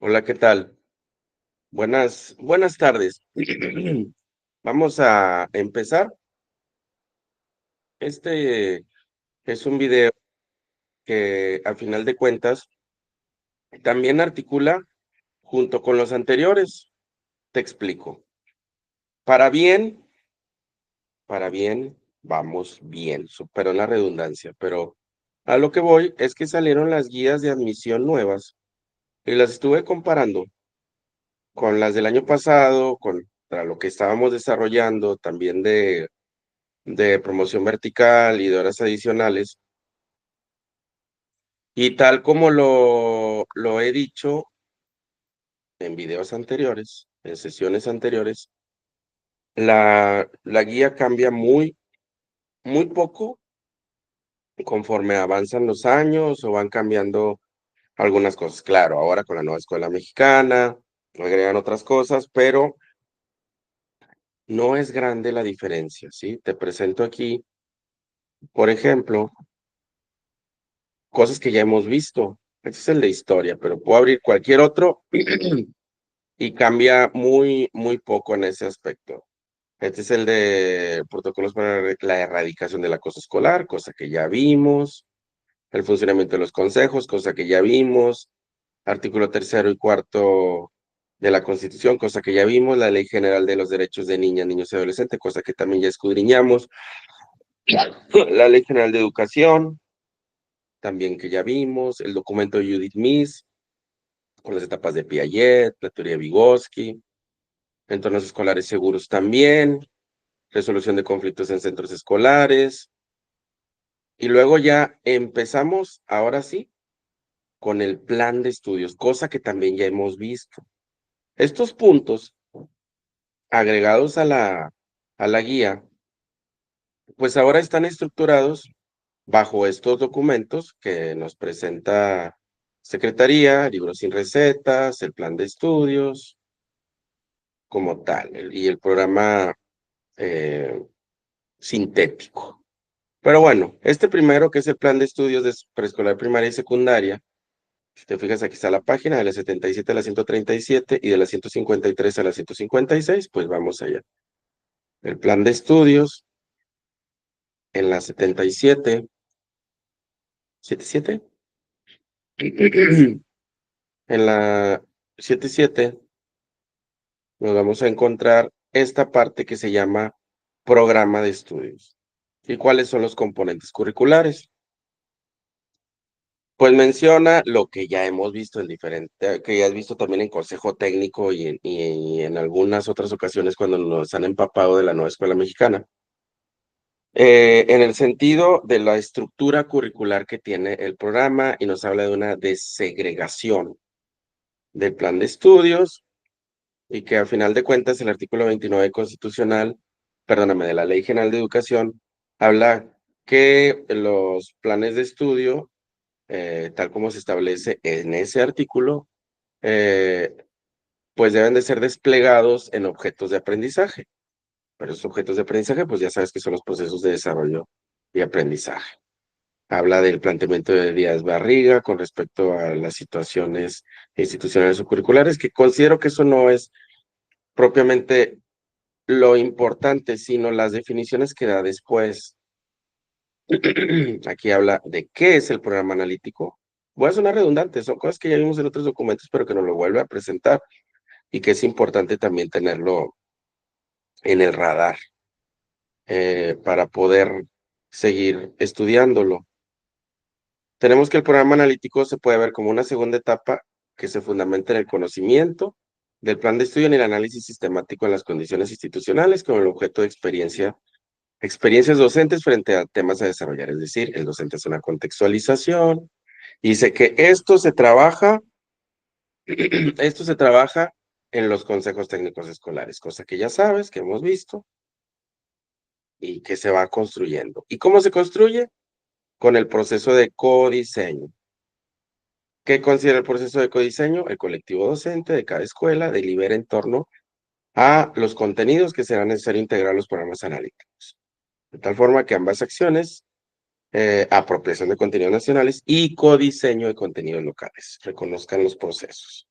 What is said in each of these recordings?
Hola, ¿qué tal? Buenas tardes. Vamos a empezar. Este es un video que, a final de cuentas, también articula junto con los anteriores. Te explico. Para bien, para bien, vamos bien. Supero la redundancia, pero a lo que voy es que salieron las guías de admisión nuevas y las estuve comparando con las del año pasado, contra lo que estábamos desarrollando también de promoción vertical y de horas adicionales. Y tal como lo he dicho en videos anteriores, en sesiones anteriores, la guía cambia muy poco conforme avanzan los años o van cambiando algunas cosas. Claro, ahora con la nueva escuela mexicana, agregan otras cosas, pero no es grande la diferencia, ¿sí? Te presento aquí, por ejemplo, cosas que ya hemos visto. Este es el de historia, pero puedo abrir cualquier otro y cambia muy poco en ese aspecto. Este es el de protocolos para la erradicación del acoso escolar, cosa que ya vimos. El funcionamiento de los consejos, cosa que ya vimos. Artículo tercero y cuarto de la Constitución, cosa que ya vimos. La Ley General de los Derechos de Niñas, Niños y Adolescentes, cosa que también ya escudriñamos. La Ley General de Educación, también que ya vimos. El documento de Judith Mies, con las etapas de Piaget, la teoría de Vygotsky. Entornos escolares seguros también. Resolución de conflictos en centros escolares. Y luego ya empezamos, ahora sí, con el plan de estudios, cosa que también ya hemos visto. Estos puntos agregados a la guía, pues ahora están estructurados bajo estos documentos que nos presenta Secretaría, libros sin recetas, el plan de estudios, como tal, y el programa eh, sintético. Pero bueno, este primero, que es el plan de estudios de preescolar, primaria y secundaria, si te fijas, aquí está la página de la 77 a la 137 y de la 153 a la 156, pues vamos allá. El plan de estudios en la 77, 77, en la 77 nos vamos a encontrar esta parte que se llama programa de estudios. ¿Y cuáles son los componentes curriculares? Pues menciona lo que ya hemos visto en diferente, que ya has visto también en consejo técnico y en algunas otras ocasiones cuando nos han empapado de la nueva escuela mexicana. En el sentido de la estructura curricular que tiene el programa y nos habla de una desegregación del plan de estudios y que a final de cuentas el artículo 29 constitucional, perdóname, de la Ley General de Educación, habla que los planes de estudio tal como se establece en ese artículo, eh, pues deben de ser desplegados en objetos de aprendizaje. Pero esos objetos de aprendizaje, pues ya sabes que son los procesos de desarrollo y aprendizaje. Habla del planteamiento de Díaz Barriga con respecto a las situaciones institucionales o curriculares, que considero que eso no es propiamente lo importante, sino las definiciones que da después. Aquí habla de qué es el programa analítico. Voy a sonar redundante, son cosas que ya vimos en otros documentos, pero que nos lo vuelve a presentar y que es importante también tenerlo en el radar para poder seguir estudiándolo. Tenemos que el programa analítico se puede ver como una segunda etapa que se fundamenta en el conocimiento del plan de estudio en el análisis sistemático en las condiciones institucionales con el objeto de experiencias docentes frente a temas a desarrollar. Es decir, el docente es una contextualización. Y dice que esto se trabaja, esto se trabaja en los consejos técnicos escolares, cosa que ya sabes, que hemos visto y que se va construyendo. ¿Y cómo se construye? Con el proceso de codiseño. ¿Qué considera el proceso de codiseño? El colectivo docente de cada escuela delibera en torno a los contenidos que será necesario integrar a los programas analíticos. De tal forma que ambas acciones, apropiación de contenidos nacionales y codiseño de contenidos locales, reconozcan los procesos.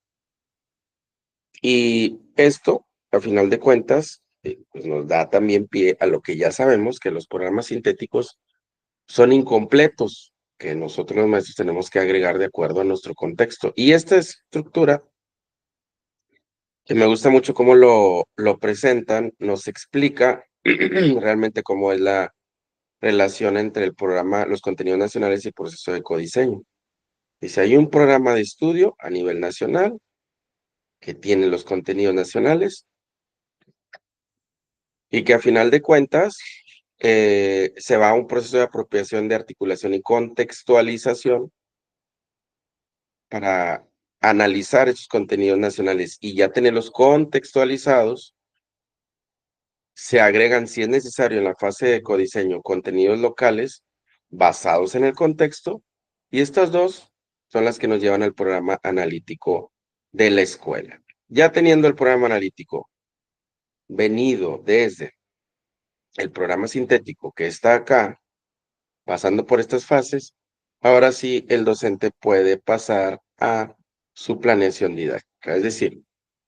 Y esto, a final de cuentas, pues nos da también pie a lo que ya sabemos, que los programas sintéticos son incompletos, que nosotros los maestros tenemos que agregar de acuerdo a nuestro contexto. Y esta estructura, que me gusta mucho cómo lo presentan, nos explica realmente cómo es la relación entre el programa, los contenidos nacionales y el proceso de codiseño. Dice, hay un programa de estudio a nivel nacional que tiene los contenidos nacionales y que a final de cuentas se va a un proceso de apropiación de articulación y contextualización para analizar esos contenidos nacionales y ya tenerlos contextualizados, se agregan, si es necesario, en la fase de codiseño, contenidos locales basados en el contexto, y estas dos son las que nos llevan al programa analítico de la escuela. Ya teniendo el programa analítico venido desde el programa sintético que está acá, pasando por estas fases, ahora sí el docente puede pasar a su planeación didáctica. Es decir,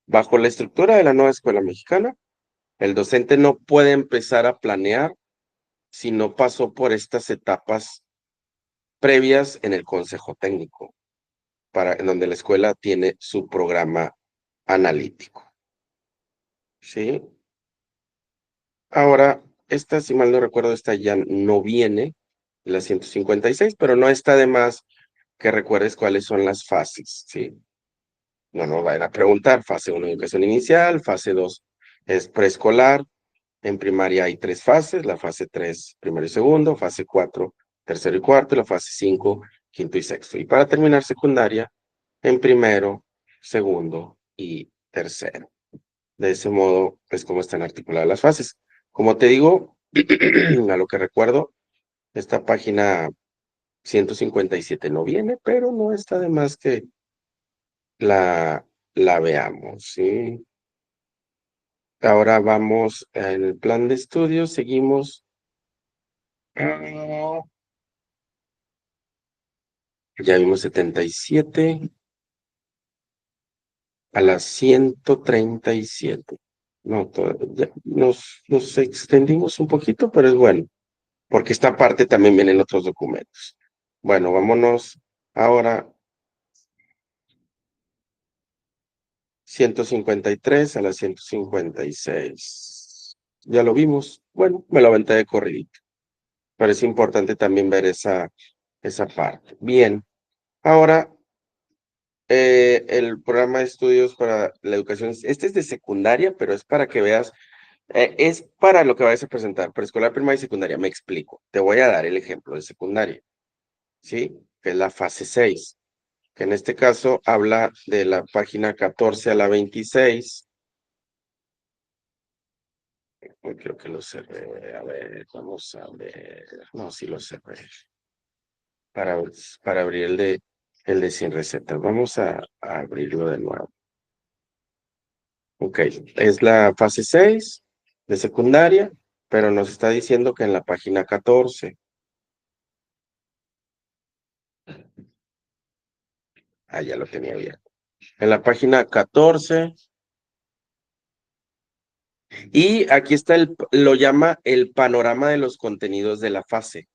bajo la estructura de la nueva escuela mexicana, el docente no puede empezar a planear si no pasó por estas etapas previas en el consejo técnico, en donde la escuela tiene su programa analítico. ¿Sí? Ahora, esta, si mal no recuerdo, esta ya no viene, la 156, pero no está de más que recuerdes cuáles son las fases, ¿sí? No nos vayan a preguntar, fase 1 educación inicial, fase 2 es preescolar, en primaria hay 3 fases, la fase 3 primero y segundo, fase 4 tercero y cuarto, y la fase 5 quinto y sexto. Y para terminar secundaria, en primero, segundo y tercero. De ese modo es como están articuladas las fases. Como te digo, a lo que recuerdo, esta página 157 no viene, pero no está de más que la veamos, ¿sí? Ahora vamos en el plan de estudios, seguimos. Ya vimos 77 a las 137. No, ya nos extendimos un poquito, pero es bueno, porque esta parte también viene en otros documentos. Bueno, vámonos ahora 153 a las 156. Ya lo vimos. Bueno, me lo aventé de corridito. Pero es importante también ver esa parte. Bien, ahora el programa de estudios para la educación, este es de secundaria, pero es para que veas, es para lo que vayas a presentar, preescolar, primaria y secundaria. Me explico. Te voy a dar el ejemplo de secundaria, ¿sí? Que es la fase 6, que en este caso habla de la página 14 a la 26. Uy, creo que lo cerré. A ver, vamos a ver. No, sí lo cerré. Para, para abrir el de sin recetas. Vamos a abrirlo de nuevo. Ok, es la fase 6 de secundaria, pero nos está diciendo que en la página 14, ya lo tenía bien. En la página 14, y aquí está lo llama el panorama de los contenidos de la fase.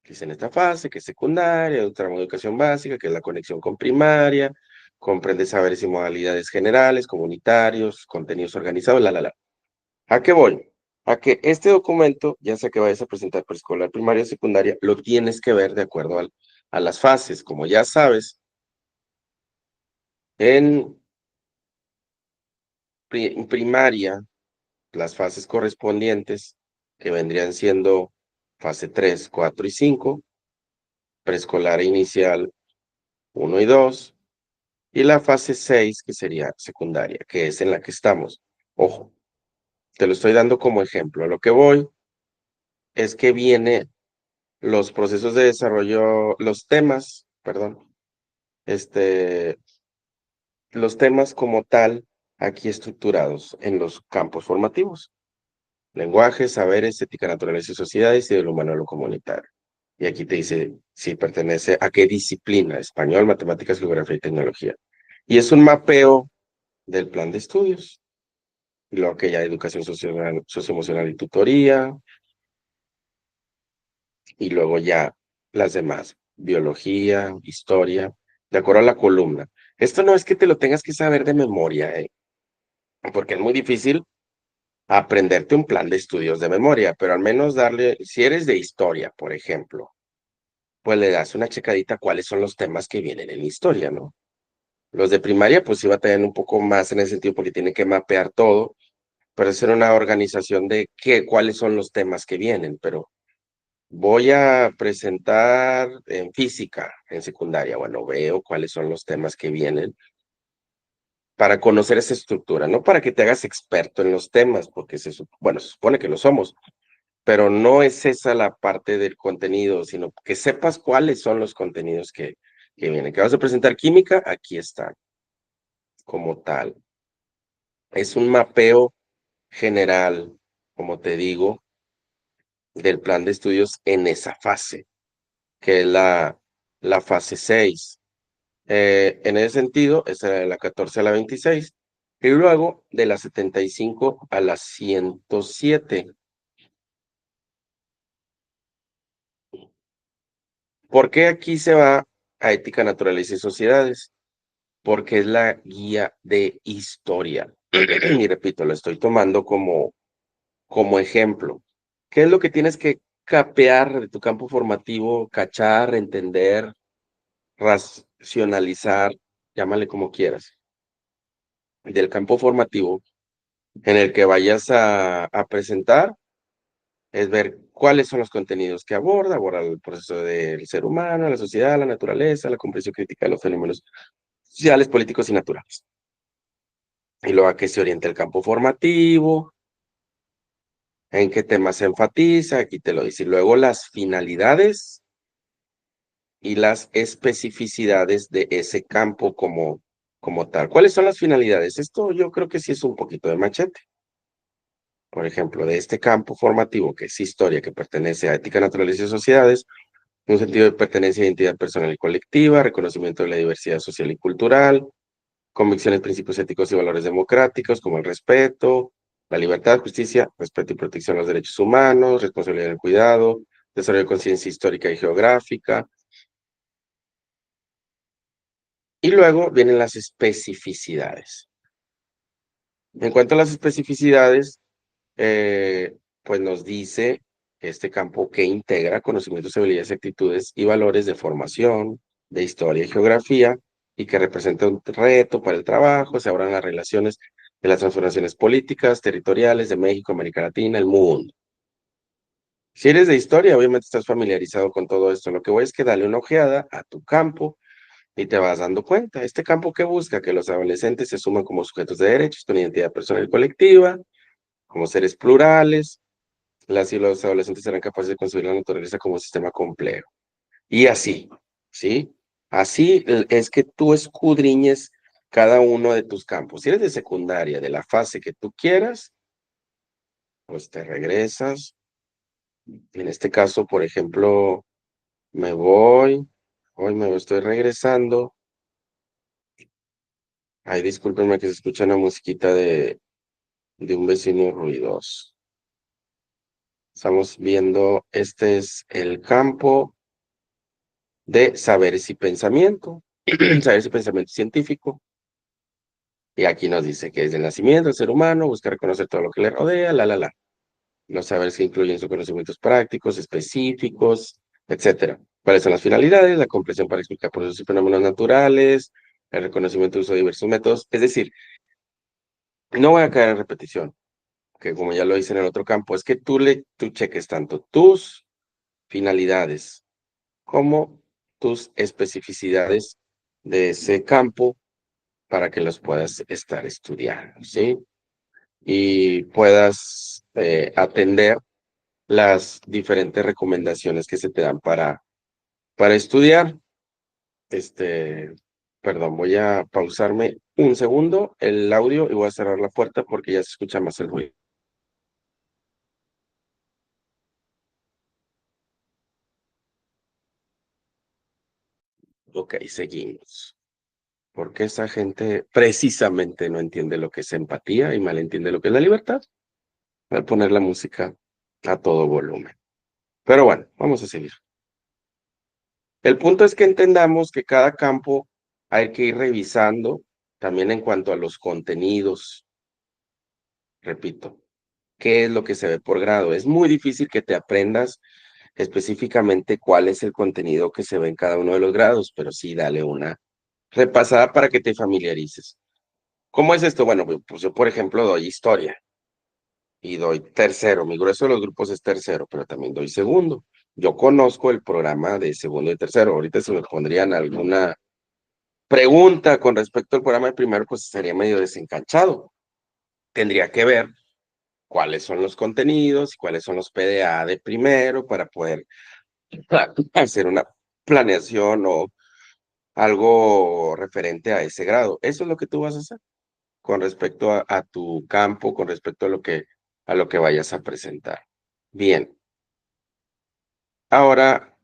Que es en esta fase, que es secundaria, tramo de educación básica, que es la conexión con primaria, comprende saberes y modalidades generales, comunitarios, contenidos organizados, la. ¿A qué voy? A que este documento, ya sea que vayas a presentar preescolar, primaria o secundaria, lo tienes que ver de acuerdo a las fases. Como ya sabes, en primaria, las fases correspondientes, que vendrían siendo fase 3, 4 y 5, preescolar e inicial 1 y 2, y la fase 6, que sería secundaria, que es en la que estamos. Ojo, te lo estoy dando como ejemplo. A lo que voy es que viene los procesos de desarrollo, los temas, perdón, este, los temas como tal aquí estructurados en los campos formativos: lenguaje, saberes, ética, naturaleza y sociedades, y del humano a lo comunitario. Y aquí te dice si pertenece a qué disciplina: español, matemáticas, geografía y tecnología. Y es un mapeo del plan de estudios. Y luego que ya educación socioemocional y tutoría, y luego ya las demás, biología, historia, de acuerdo a la columna. Esto no es que te lo tengas que saber de memoria, porque es muy difícil aprenderte un plan de estudios de memoria, pero al menos darle, si eres de historia, por ejemplo, pues le das una checadita a cuáles son los temas que vienen en historia, ¿no? Los de primaria, pues iba a tener un poco más en ese sentido porque tienen que mapear todo, pero hacer una organización de cuáles son los temas que vienen, pero voy a presentar en física en secundaria. Bueno, veo cuáles son los temas que vienen para conocer esa estructura, no para que te hagas experto en los temas, porque bueno, se supone que lo somos, pero no es esa la parte del contenido, sino que sepas cuáles son los contenidos que vienen. ¿Que vas a presentar química? Aquí están, como tal. Es un mapeo general, como te digo, del plan de estudios en esa fase, que es la fase 6. En ese sentido, esa era de la 14 a la 26, y luego de la 75 a la 107. ¿Por qué aquí se va a ética, naturaleza y sociedades? Porque es la guía de historia. Y repito, lo estoy tomando como ejemplo. ¿Qué es lo que tienes que capear de tu campo formativo, cachar, entender, racionalizar, llámale como quieras, del campo formativo en el que vayas a presentar? Es ver cuáles son los contenidos que aborda el proceso del ser humano, la sociedad, la naturaleza, la comprensión crítica de los fenómenos sociales, políticos y naturales. Y luego a qué se orienta el campo formativo, en qué temas se enfatiza, aquí te lo dice. Y luego las finalidades y las especificidades de ese campo como tal. ¿Cuáles son las finalidades? Esto yo creo que sí es un poquito de machete. Por ejemplo, de este campo formativo, que es historia, que pertenece a ética, naturaleza y sociedades, un sentido de pertenencia, identidad personal y colectiva, reconocimiento de la diversidad social y cultural, convicciones, principios éticos y valores democráticos, como el respeto, la libertad, justicia, respeto y protección a los derechos humanos, responsabilidad en el cuidado, desarrollo de conciencia histórica y geográfica. Y luego vienen las especificidades. En cuanto a las especificidades, pues nos dice este campo que integra conocimientos, habilidades, actitudes y valores de formación, de historia y geografía, y que representa un reto para el trabajo, se abran las relaciones de las transformaciones políticas, territoriales de México, América Latina, el mundo. Si eres de historia, obviamente estás familiarizado con todo esto. Lo que voy es que dale una ojeada a tu campo y te vas dando cuenta. Este campo que busca que los adolescentes se suman como sujetos de derechos con identidad personal y colectiva, como seres plurales. Las y los adolescentes serán capaces de construir la naturaleza como un sistema complejo. Y así, ¿sí? Así es que tú escudriñes cada uno de tus campos. Si eres de secundaria, de la fase que tú quieras, pues te regresas. En este caso, por ejemplo, me voy, hoy me estoy regresando. Ay, discúlpenme que se escucha una musiquita de un vecino ruidoso. Estamos viendo, este es el campo de saberes y pensamiento, saberes y pensamiento científico. Y aquí nos dice que desde el nacimiento el ser humano busca reconocer todo lo que le rodea, la. Los saberes que incluyen sus conocimientos prácticos, específicos, etcétera. ¿Cuáles son las finalidades? La comprensión para explicar procesos y fenómenos naturales, el reconocimiento de uso de diversos métodos. Es decir, no voy a caer en repetición, que como ya lo hice en el otro campo, es que tú cheques tanto tus finalidades como tus especificidades de ese campo para que los puedas estar estudiando, ¿sí? Y puedas atender las diferentes recomendaciones que se te dan para estudiar. Este, perdón, voy a pausarme un segundo el audio y voy a cerrar la puerta porque ya se escucha más el ruido. Ok, seguimos. porque esa gente precisamente no entiende lo que es empatía y malentiende lo que es la libertad al poner la música a todo volumen. Pero bueno, vamos a seguir. El punto es que entendamos que cada campo hay que ir revisando también en cuanto a los contenidos, repito, qué es lo que se ve por grado. Es muy difícil que te aprendas específicamente cuál es el contenido que se ve en cada uno de los grados, pero sí dale una repasada para que te familiarices. ¿Cómo es esto? Bueno, pues yo, por ejemplo, doy historia y doy tercero. Mi grueso de los grupos es tercero, pero también doy segundo. Yo conozco el programa de segundo y tercero. Ahorita si me pondrían alguna pregunta con respecto al programa de primero, pues sería medio desencanchado. Tendría que ver cuáles son los contenidos y cuáles son los PDA de primero para poder hacer una planeación o algo referente a ese grado. Eso es lo que tú vas a hacer con respecto a tu campo, con respecto a lo que vayas a presentar. Bien, ahora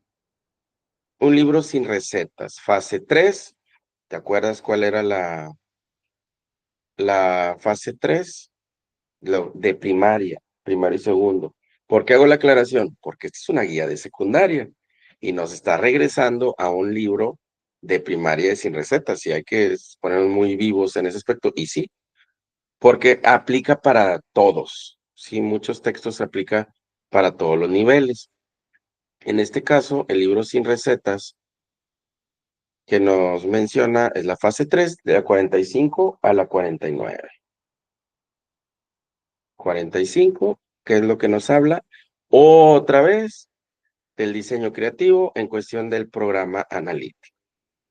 un libro sin recetas, fase 3. ¿Te acuerdas cuál era la fase 3? Lo de primaria, primario y segundo. ¿Por qué hago la aclaración? Porque esta es una guía de secundaria y nos está regresando a un libro de primaria sin recetas y hay que ponernos muy vivos en ese aspecto. Y sí, porque aplica para todos. Sí, muchos textos se aplica para todos los niveles. En este caso, el libro sin recetas que nos menciona es la fase 3 de la 45 a la 49. 45, que es lo que nos habla otra vez del diseño creativo en cuestión del programa analítico.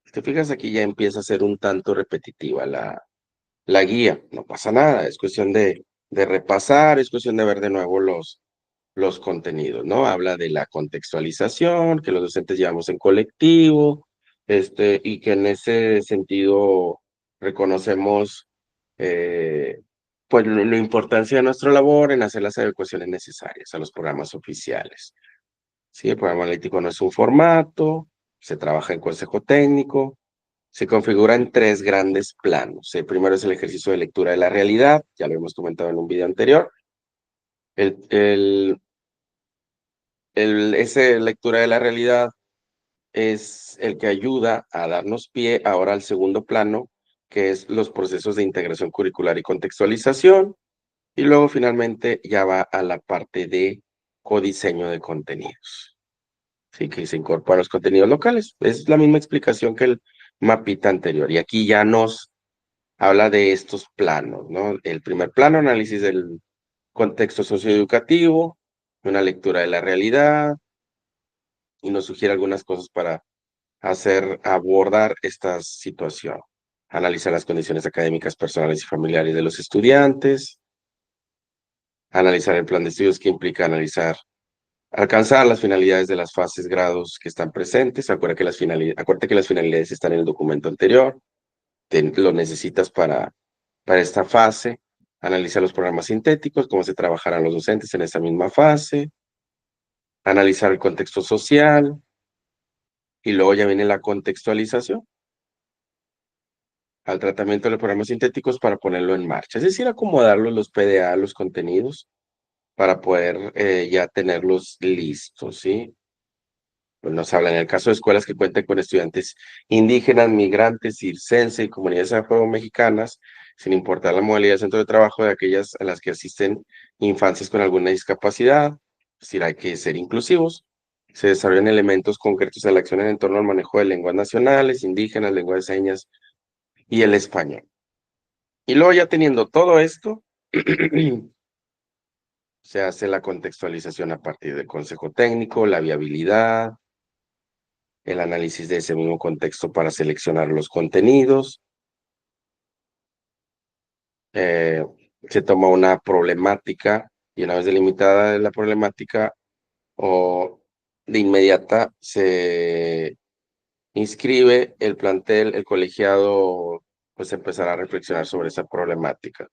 Si te fijas, aquí ya empieza a ser un tanto repetitiva la guía. No pasa nada, es cuestión de repasar, es cuestión de ver de nuevo los contenidos, ¿no? Habla de la contextualización, que los docentes llevamos en colectivo, y que en ese sentido reconocemos pues la importancia de nuestra labor en hacer las adecuaciones necesarias a los programas oficiales. Sí, el programa analítico no es un formato, se trabaja en consejo técnico, se configura en tres grandes planos. El primero es el ejercicio de lectura de la realidad, ya lo hemos comentado en un video anterior. El, el, ese lectura de la realidad es el que ayuda a darnos pie ahora al segundo plano, que es los procesos de integración curricular y contextualización, y luego finalmente ya va a la parte de codiseño de contenidos, sí, que se incorporan los contenidos locales. Es la misma explicación que el mapita anterior, y aquí ya nos habla de estos planos, ¿no? El primer plano, análisis del contexto socioeducativo, una lectura de la realidad, y nos sugiere algunas cosas para abordar esta situación. Analizar las condiciones académicas, personales y familiares de los estudiantes. Analizar el plan de estudios que implica alcanzar las finalidades de las fases, grados que están presentes. Acuérdate que las finalidades están en el documento anterior. Lo necesitas para esta fase. Analizar los programas sintéticos, cómo se trabajarán los docentes en esa misma fase. Analizar el contexto social. Y luego ya viene la contextualización al tratamiento de los programas sintéticos para ponerlo en marcha. Es decir, acomodarlos los PDA, los contenidos, para poder ya tenerlos listos, ¿sí? Pues nos habla en el caso de escuelas que cuenten con estudiantes indígenas, migrantes, circense y comunidades afro-mexicanas, sin importar la modalidad de centro de trabajo de aquellas a las que asisten infancias con alguna discapacidad, es decir, hay que ser inclusivos. Se desarrollan elementos concretos de la acción en torno al manejo de lenguas nacionales, indígenas, lenguas de señas y el español. Y luego ya teniendo todo esto, se hace la contextualización a partir del consejo técnico, la viabilidad, el análisis de ese mismo contexto para seleccionar los contenidos. eh, Se toma una problemática y una vez delimitada la problemática o de inmediata se inscribe el plantel, el colegiado, pues empezará a reflexionar sobre esa problemática.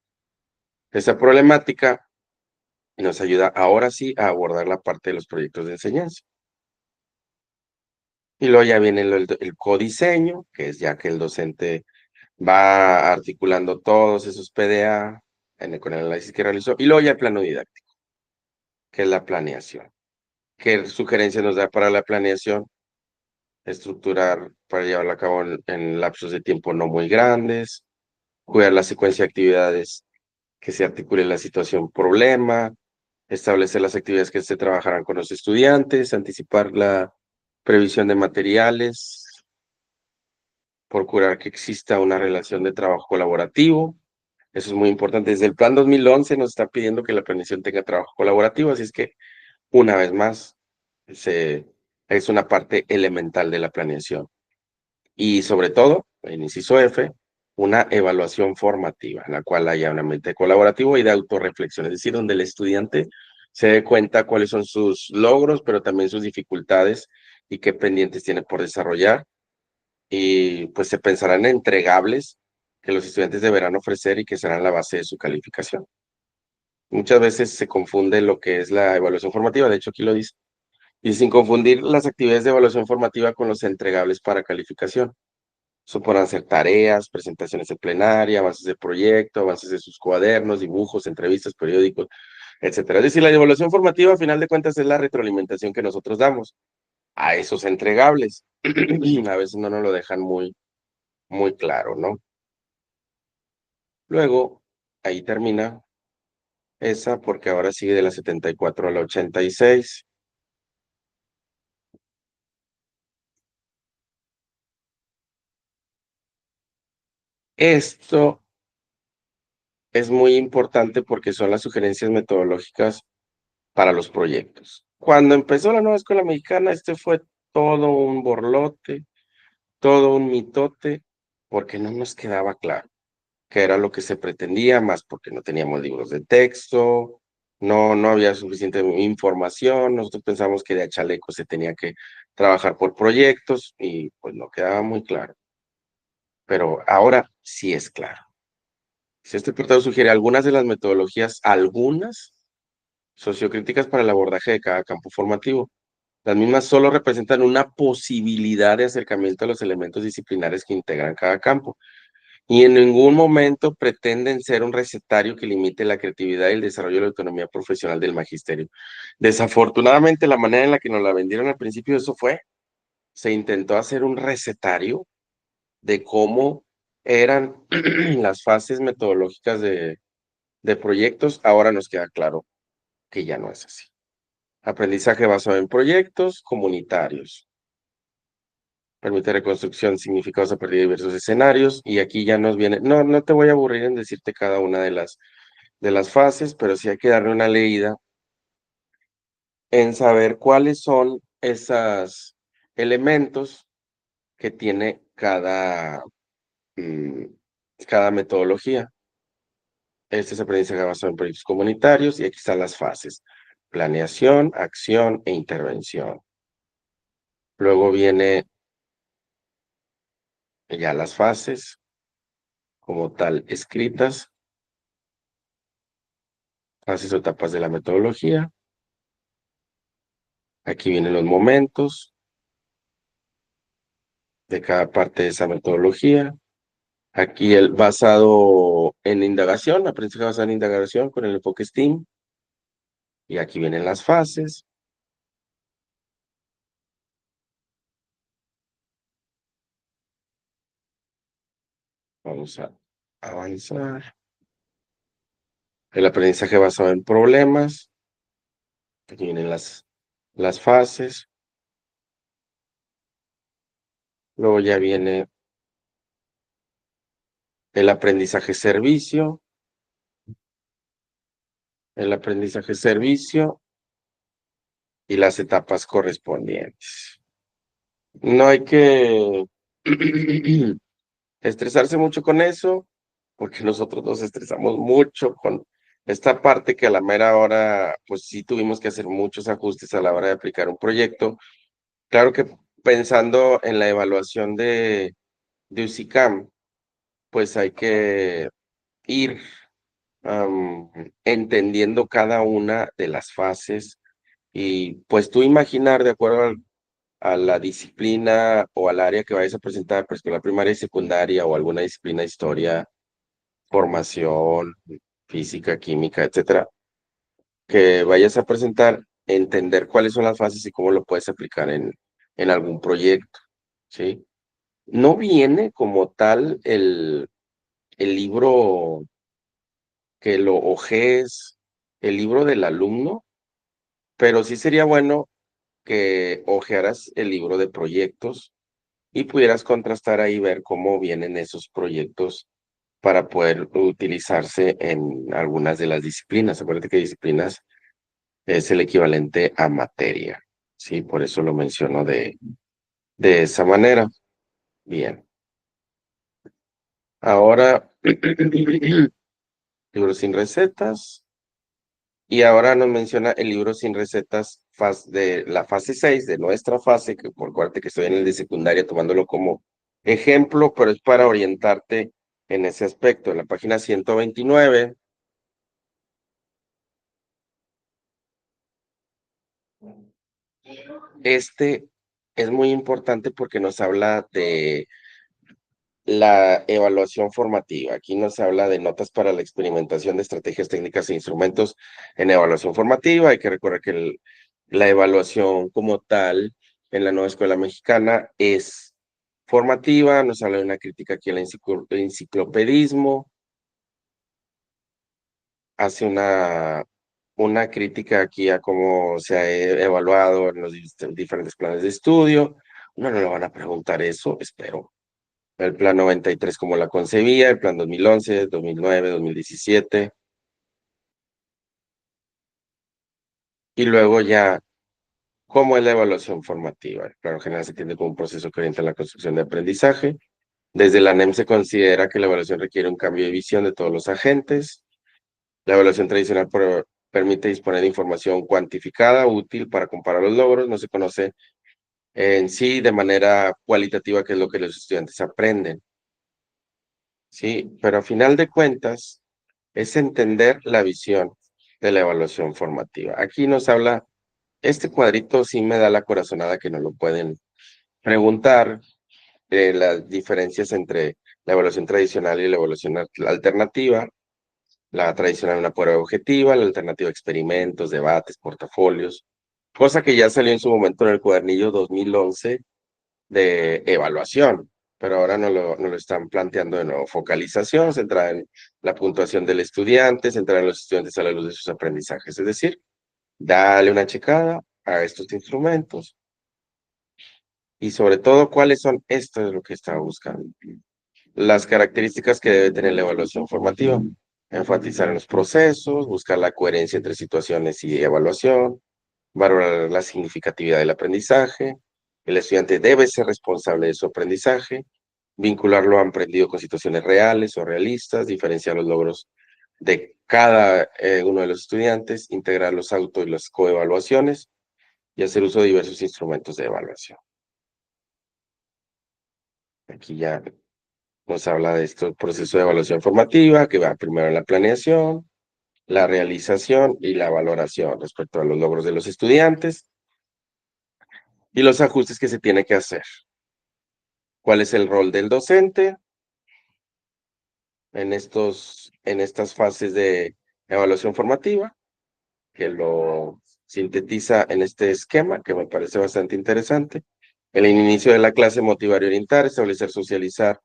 Esa problemática nos ayuda ahora sí a abordar la parte de los proyectos de enseñanza. Y luego ya viene el codiseño, que es ya que el docente va articulando todos esos PDA con el análisis que realizó, y luego ya el plano didáctico, que es la planeación. ¿Qué sugerencias nos da para la planeación? Estructurar para llevarla a cabo en lapsos de tiempo no muy grandes, cuidar la secuencia de actividades que se articule la situación problema, establecer las actividades que se trabajarán con los estudiantes, anticipar la previsión de materiales, procurar que exista una relación de trabajo colaborativo. Eso es muy importante. Desde el Plan 2011 nos está pidiendo que la planeación tenga trabajo colaborativo, así es que, una vez más, es una parte elemental de la planeación. Y sobre todo, en inciso F, una evaluación formativa, en la cual haya un ambiente colaborativo y de autorreflexión, es decir, donde el estudiante se dé cuenta cuáles son sus logros, pero también sus dificultades y qué pendientes tiene por desarrollar. Y pues se pensarán en entregables que los estudiantes deberán ofrecer y que serán la base de su calificación. Muchas veces se confunde lo que es la evaluación formativa, de hecho aquí lo dice, y sin confundir las actividades de evaluación formativa con los entregables para calificación. Eso podrán ser tareas, presentaciones en plenaria, avances de proyecto, avances de sus cuadernos, dibujos, entrevistas, periódicos, etcétera. Es decir, la evaluación formativa, a final de cuentas, es la retroalimentación que nosotros damos a esos entregables. A veces no nos lo dejan muy claro, ¿no? Luego, ahí termina esa, porque ahora sigue de la 74 a la 86. Esto es muy importante porque son las sugerencias metodológicas para los proyectos. Cuando empezó la nueva escuela mexicana, este fue todo un borlote, todo un mitote, porque no nos quedaba claro qué era lo que se pretendía, más porque no teníamos libros de texto, no había suficiente información, nosotros pensamos que de a chaleco se tenía que trabajar por proyectos y pues no quedaba muy claro, pero ahora sí es claro. Si este portal sugiere algunas de las metodologías, algunas sociocríticas para el abordaje de cada campo formativo. Las mismas solo representan una posibilidad de acercamiento a los elementos disciplinares que integran cada campo, y en ningún momento pretenden ser un recetario que limite la creatividad y el desarrollo de la autonomía profesional del magisterio. Desafortunadamente, la manera en la que nos la vendieron al principio, eso fue, se intentó hacer un recetario de cómo eran las fases metodológicas de proyectos. Ahora nos queda claro que ya no es así. Aprendizaje basado en proyectos comunitarios. Permite reconstrucción de significados a partir de diversos escenarios. Y aquí ya nos viene, no te voy a aburrir en decirte cada una de las fases, pero sí hay que darle una leída en saber cuáles son esos elementos que tiene mm, cada metodología. Este es aprendizaje basado en proyectos comunitarios y aquí están las fases: planeación, acción e intervención. Luego viene ya las fases como tal escritas, fases o etapas de la metodología. Aquí vienen los momentos de cada parte de esa metodología. Aquí el basado en indagación, aprendizaje basado en indagación con el enfoque STEAM. Y aquí vienen las fases. Vamos a avanzar. El aprendizaje basado en problemas. Aquí vienen las fases. Luego ya viene el aprendizaje servicio. El aprendizaje servicio y las etapas correspondientes. No hay que estresarse mucho con eso, porque nosotros nos estresamos mucho con esta parte que a la mera hora, pues sí tuvimos que hacer muchos ajustes a la hora de aplicar un proyecto. Claro que pensando en la evaluación de UCICAM, pues hay que ir entendiendo cada una de las fases y pues tú imaginar de acuerdo a la disciplina o al área que vayas a presentar, preescolar, primaria y secundaria, o alguna disciplina, historia, formación, física, química, etcétera, que vayas a presentar, entender cuáles son las fases y cómo lo puedes aplicar en algún proyecto, ¿sí? No viene como tal el libro que lo ojees, el libro del alumno, pero sí sería bueno que ojearas el libro de proyectos y pudieras contrastar ahí, ver cómo vienen esos proyectos para poder utilizarse en algunas de las disciplinas. Acuérdate que disciplinas es el equivalente a materia, ¿sí? Por eso lo menciono de esa manera. Bien. Ahora, libro sin recetas. Y ahora nos menciona el libro sin recetas de la fase 6 de nuestra fase, que por parte que estoy en el de secundaria tomándolo como ejemplo, pero es para orientarte en ese aspecto. En la página 129, este es muy importante porque nos habla de la evaluación formativa. Aquí nos habla de notas para la experimentación de estrategias técnicas e instrumentos en evaluación formativa. Hay que recordar que la evaluación como tal en la nueva escuela mexicana es formativa. Nos habla de una crítica aquí al enciclopedismo, hace una crítica aquí a cómo se ha evaluado en los diferentes planes de estudio. No, no le van a preguntar eso, espero. El plan 93 como la concebía, el plan 2011, 2009, 2017, y luego ya, ¿cómo es la evaluación formativa? El plano general se entiende como un proceso que orienta la construcción de aprendizaje. Desde la NEM se considera que la evaluación requiere un cambio de visión de todos los agentes. La evaluación tradicional permite disponer de información cuantificada, útil para comparar los logros. No se conoce en sí de manera cualitativa qué es lo que los estudiantes aprenden, ¿sí? Pero a final de cuentas, es entender la visión de la evaluación formativa. Aquí nos habla, este cuadrito sí me da la corazonada que nos lo pueden preguntar, las diferencias entre la evaluación tradicional y la evaluación alternativa. La tradicional una prueba objetiva, la alternativa experimentos, debates, portafolios, cosa que ya salió en su momento en el cuadernillo 2011 de evaluación, pero ahora no lo están planteando de nuevo. Focalización, centrada en la puntuación del estudiante, centrada en los estudiantes a la luz de sus aprendizajes. Es decir, dale una checada a estos instrumentos y sobre todo cuáles son, esto es lo que estaba buscando. Las características que debe tener la evaluación formativa. Enfatizar en los procesos, buscar la coherencia entre situaciones y evaluación, valorar la significatividad del aprendizaje. El estudiante debe ser responsable de su aprendizaje, vincular lo aprendido con situaciones reales o realistas, diferenciar los logros de cada uno de los estudiantes, integrar los auto y las coevaluaciones y hacer uso de diversos instrumentos de evaluación. Aquí ya nos habla de este proceso de evaluación formativa que va primero en la planeación, la realización y la valoración respecto a los logros de los estudiantes y los ajustes que se tiene que hacer. ¿Cuál es el rol del docente en estas fases de evaluación formativa? Que lo sintetiza en este esquema que me parece bastante interesante. En el inicio de la clase, motivar y orientar, establecer, socializar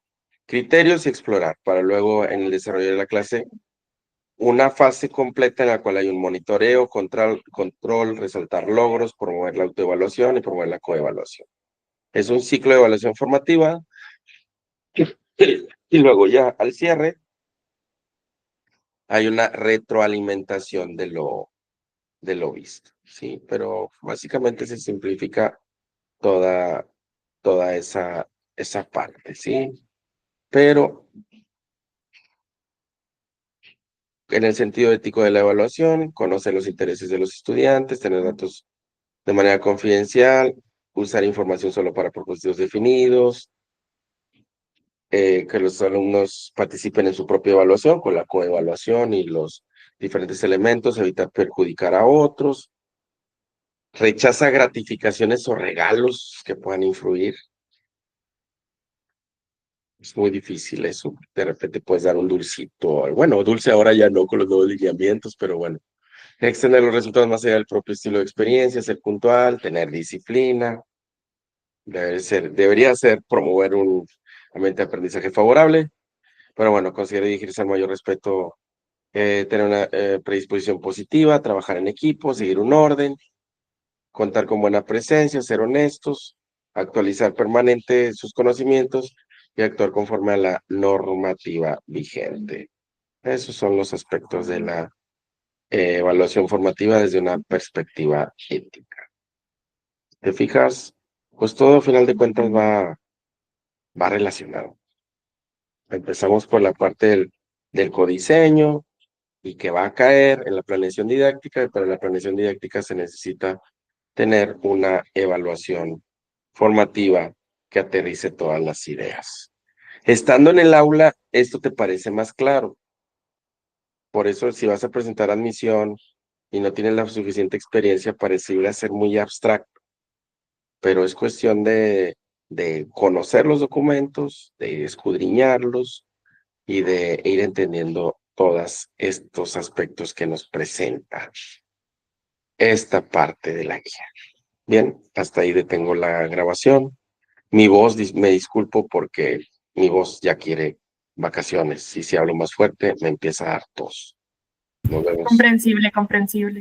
criterios y explorar, para luego en el desarrollo de la clase una fase completa en la cual hay un monitoreo, control, resaltar logros, promover la autoevaluación y promover la coevaluación. Es un ciclo de evaluación formativa y luego ya al cierre hay una retroalimentación de lo visto, ¿sí? Pero básicamente se simplifica toda, toda esa parte, ¿sí? Pero en el sentido ético de la evaluación, conocer los intereses de los estudiantes, tener datos de manera confidencial, usar información solo para propósitos definidos, que los alumnos participen en su propia evaluación con la coevaluación y los diferentes elementos, evitar perjudicar a otros, Rechaza gratificaciones o regalos que puedan influir. Es muy difícil eso. De repente puedes dar un dulcito. Bueno, dulce ahora ya no con los nuevos lineamientos, pero bueno. Extender los resultados más allá del propio estilo de experiencia, ser puntual, tener disciplina. Debería ser promover un ambiente de aprendizaje favorable. Pero bueno, considero dirigirse al mayor respeto, tener una predisposición positiva, trabajar en equipo, seguir un orden, contar con buena presencia, ser honestos, actualizar permanente sus conocimientos y actuar conforme a la normativa vigente. Esos son los aspectos de la evaluación formativa desde una perspectiva ética. ¿Te fijas? Pues todo, a final de cuentas, va relacionado. Empezamos por la parte del codiseño y que va a caer en la planeación didáctica, pero en la planeación didáctica se necesita tener una evaluación formativa que aterrice todas las ideas. Estando en el aula, esto te parece más claro. Por eso, si vas a presentar admisión y no tienes la suficiente experiencia, pareciera ser muy abstracto, pero es cuestión de conocer los documentos, de escudriñarlos y de ir entendiendo todos estos aspectos que nos presenta esta parte de la guía. Bien, hasta ahí detengo la grabación. Mi voz, me disculpo porque mi voz ya quiere vacaciones. Y si hablo más fuerte, me empieza a dar tos. Nos vemos. Comprensible, comprensible.